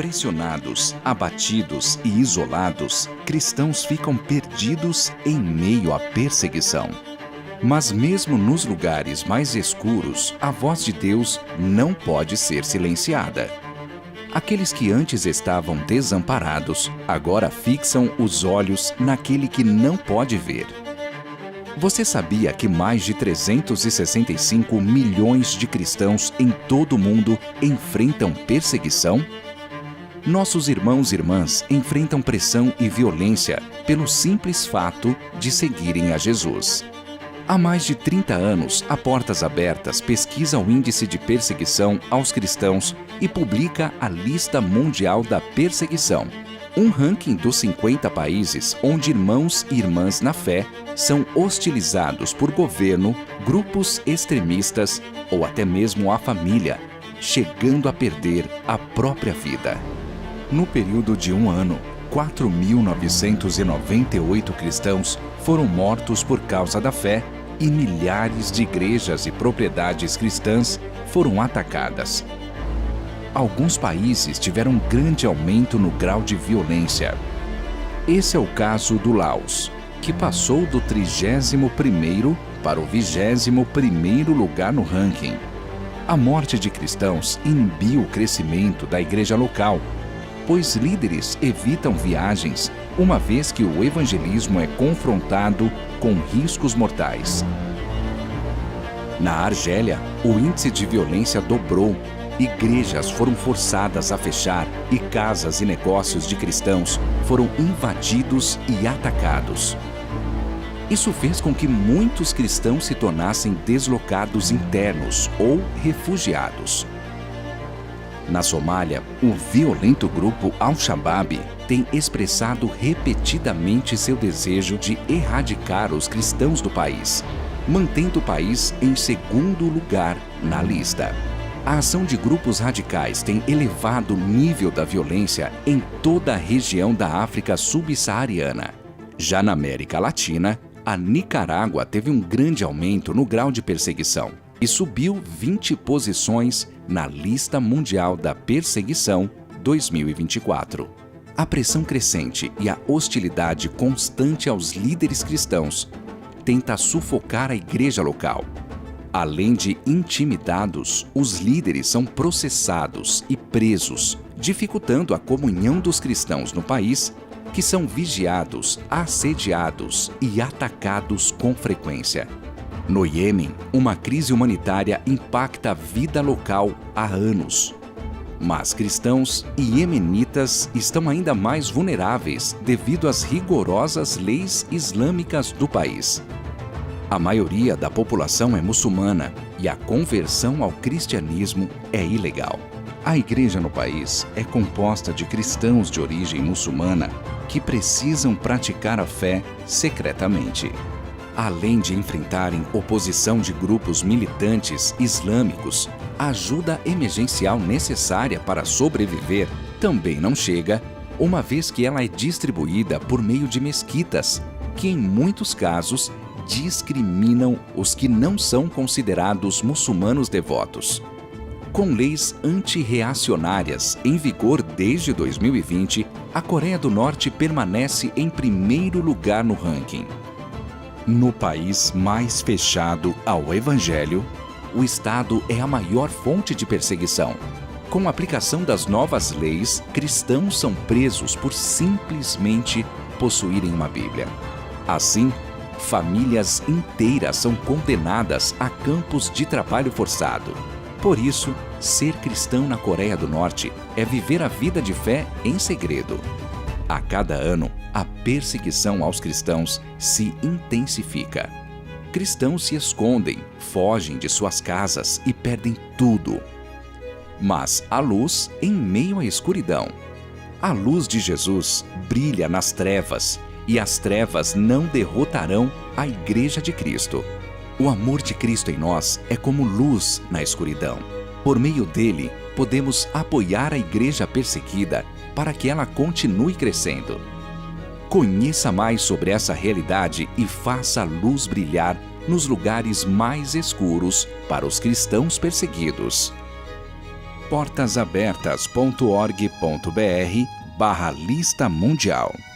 pressionados, abatidos e isolados, cristãos ficam perdidos em meio à perseguição. Mas mesmo nos lugares mais escuros, a voz de Deus não pode ser silenciada. Aqueles que antes estavam desamparados, agora fixam os olhos naquele que não pode ver. Você sabia que mais de 365 milhões de cristãos em todo o mundo enfrentam perseguição? Nossos irmãos e irmãs enfrentam pressão e violência pelo simples fato de seguirem a Jesus. Há mais de 30 anos, a Portas Abertas pesquisa o índice de perseguição aos cristãos e publica a Lista Mundial da Perseguição, um ranking dos 50 países onde irmãos e irmãs na fé são hostilizados por governo, grupos extremistas ou até mesmo a família, chegando a perder a própria vida. No período de um ano, 4.998 cristãos foram mortos por causa da fé e milhares de igrejas e propriedades cristãs foram atacadas. Alguns países tiveram um grande aumento no grau de violência. Esse é o caso do Laos, que passou do 31º para o 21º lugar no ranking. A morte de cristãos inibiu o crescimento da igreja local, pois líderes evitam viagens, uma vez que o evangelismo é confrontado com riscos mortais. Na Argélia, o índice de violência dobrou. Igrejas foram forçadas a fechar e casas e negócios de cristãos foram invadidos e atacados. Isso fez com que muitos cristãos se tornassem deslocados internos ou refugiados. Na Somália, o violento grupo Al-Shabaab tem expressado repetidamente seu desejo de erradicar os cristãos do país, mantendo o país em segundo lugar na lista. A ação de grupos radicais tem elevado o nível da violência em toda a região da África subsaariana. Já na América Latina, a Nicarágua teve um grande aumento no grau de perseguição e subiu 20 posições na Lista Mundial da Perseguição 2024. A pressão crescente e a hostilidade constante aos líderes cristãos tenta sufocar a igreja local. Além de intimidados, os líderes são processados e presos, dificultando a comunhão dos cristãos no país, que são vigiados, assediados e atacados com frequência. No Iêmen, uma crise humanitária impacta a vida local há anos. Mas cristãos e iemenitas estão ainda mais vulneráveis devido às rigorosas leis islâmicas do país. A maioria da população é muçulmana e a conversão ao cristianismo é ilegal. A igreja no país é composta de cristãos de origem muçulmana que precisam praticar a fé secretamente. Além de enfrentarem oposição de grupos militantes islâmicos, a ajuda emergencial necessária para sobreviver também não chega, uma vez que ela é distribuída por meio de mesquitas, que em muitos casos discriminam os que não são considerados muçulmanos devotos. Com leis antirreacionárias em vigor desde 2020, a Coreia do Norte permanece em primeiro lugar no ranking. No país mais fechado ao Evangelho, o Estado é a maior fonte de perseguição. Com a aplicação das novas leis, cristãos são presos por simplesmente possuírem uma Bíblia. Assim, famílias inteiras são condenadas a campos de trabalho forçado. Por isso, ser cristão na Coreia do Norte é viver a vida de fé em segredo. A cada ano, a perseguição aos cristãos se intensifica. Cristãos se escondem, fogem de suas casas e perdem tudo. Mas há luz em meio à escuridão. A luz de Jesus brilha nas trevas, e as trevas não derrotarão a Igreja de Cristo. O amor de Cristo em nós é como luz na escuridão. Por meio dele, podemos apoiar a igreja perseguida para que ela continue crescendo. Conheça mais sobre essa realidade e faça a luz brilhar nos lugares mais escuros para os cristãos perseguidos. portasabertas.org.br/lista mundial.